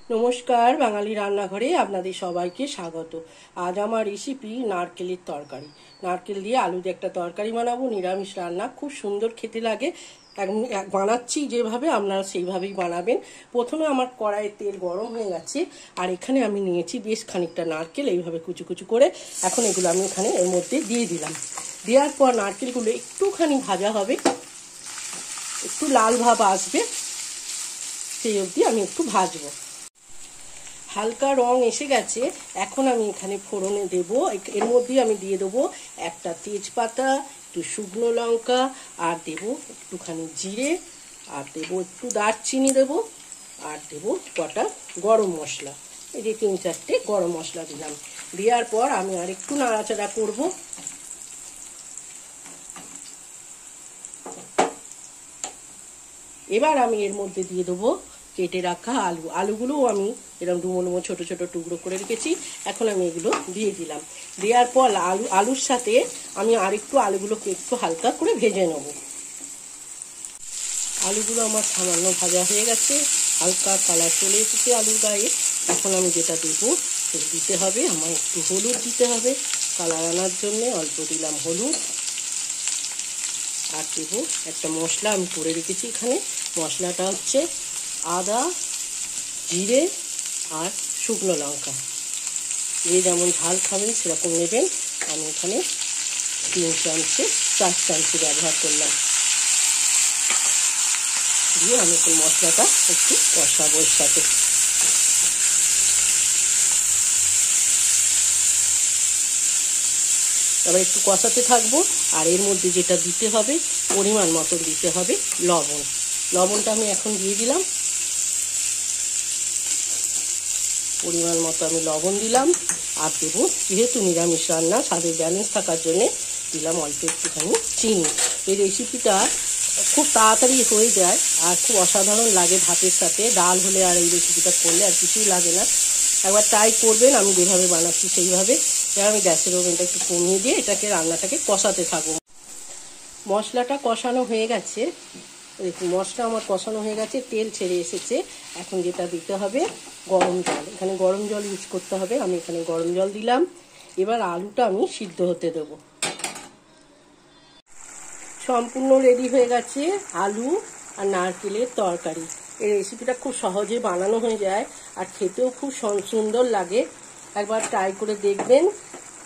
নমস্কার, বাঙালি রান্নাঘরে আপনাদের সবাইকে স্বাগত। আজ আমার রেসিপি নারকেলের তরকারি। নারকেল দিয়ে আলু দিয়ে একটা তরকারি বানাবো, নিরামিষ রান্না, খুব সুন্দর খেতে লাগে। বানাচ্ছি যেভাবে, আপনারা সেইভাবেই বানাবেন। প্রথমে আমার কড়াইয়ে তেল গরম হয়ে গেছে, আর এখানে আমি নিয়েছি বেশ খানিকটা নারকেল, এইভাবে কুচু কুচু করে। এখন এগুলো আমি এখানে এর মধ্যে দিয়ে দিলাম। দেওয়ার পর নারকেলগুলো একটুখানি ভাজা হবে, একটু লাল ভাব আসবে, সেই অবধি আমি একটু ভাজবো। হালকা রং এসে গেছে, এখন আমি এখানে ফোড়নে দেব। এর মধ্যে আমি দিয়ে দেবো একটা তেজপাতা, একটু শুকনো লঙ্কা, আর দেব একটুখানি জিরে, আর দেব একটু দারচিনি দেব, আর দেব কটা গরম মশলা। এই যে 3-4টে গরম মশলা দিলাম। দেওয়ার পর আমি আর একটু নাড়াচাড়া করব। এবার আমি এর মধ্যে দিয়ে দেবো কেটে রাখা আলুগুলোও আমি এরকম ডুমো ছোট ছোট টুকরো করে রেখেছি। এখন আমি এগুলো দিয়ে দিলাম। দেওয়ার পর আলুর সাথে আমি আরেকটু আলুগুলোকে একটু হালকা করে ভেজে নেব। আলুগুলো আমার সামান্য ভাজা হয়ে গেছে, হালকা কালার চলে এসেছে আলুর গায়ে। এখন আমি যেটা দেবো দিতে হবে, আমার একটু হলুদ দিতে হবে কালার আনার জন্যে। অল্প দিলাম হলুদ, আর দেবো একটা মশলা আমি করে রেখেছি এখানে। মশলাটা হচ্ছে আদা, জিরে আর শুকনো লঙ্কা। যে যেমন ঝাল খাবেন সেরকম নেবেন। আমি এখানে 3 চামচে 4 চামচে ব্যবহার করলাম। দিয়ে আমি এখন মশলাটা একটু কষাবো এর সাথে। এবার একটু কষাতে থাকবো। আর এর মধ্যে যেটা দিতে হবে, পরিমাণ মতো দিতে হবে লবণ। লবণটা আমি এখন দিয়ে দিলাম। পরিমাণ মতো আমি লবণ দিলাম। আর দেবো, যেহেতু নিরামিষ রান্না, স্বাদের ব্যালেন্স থাকার জন্যে দিলাম অল্প একটুখানি চিনি। এই রেসিপিটা খুব তাড়াতাড়ি হয়ে যায় আর খুব অসাধারণ লাগে ভাতের সাথে। ডাল হলে আর এই রেসিপিটা করলে আর কিছুই লাগে না। একবার ট্রাই করবেন, আমি যেভাবে বানাচ্ছি সেইভাবে। এবার আমি গ্যাসের ওভেনটা একটু কমিয়ে দিয়ে রান্নাটাকে কষাতে থাকবো। মশলাটা কষানো হয়ে গেছে, দেখুন মশলা আমার কষানো হয়ে গেছে, তেল ছেড়ে এসেছে। এখন যেটা দিতে হবে গরম জল। এখানে গরম জল ইউজ করতে হবে। আমি এখানে গরম জল দিলাম। এবার আলুটা আমি সিদ্ধ হতে দেবো। সম্পূর্ণ রেডি হয়ে গেছে আলু আর নারকেলের তরকারি। এই রেসিপিটা খুব সহজে বানানো হয়ে যায় আর খেতেও খুব সুন্দর লাগে। একবার ট্রাই করে দেখবেন,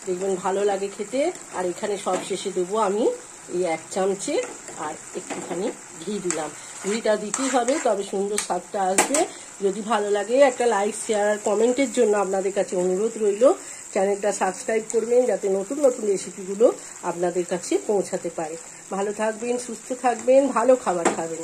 দেখবেন ভালো লাগে খেতে। আর এখানে সব শেষে দেবো আমি এই 1 চামচে আর একটুখানি ঘি দিলাম। ঘিটা দিতেই হবে, তবে সুন্দর স্বাদটা আসবে। যদি ভালো লাগে একটা লাইক, শেয়ার আর কমেন্টের জন্য আপনাদের কাছে অনুরোধ রইল। চ্যানেলটা সাবস্ক্রাইব করবেন যাতে নতুন নতুন রেসিপিগুলো আপনাদের কাছে পৌঁছাতে পারে। ভালো থাকবেন, সুস্থ থাকবেন, ভালো খাবার খাবেন।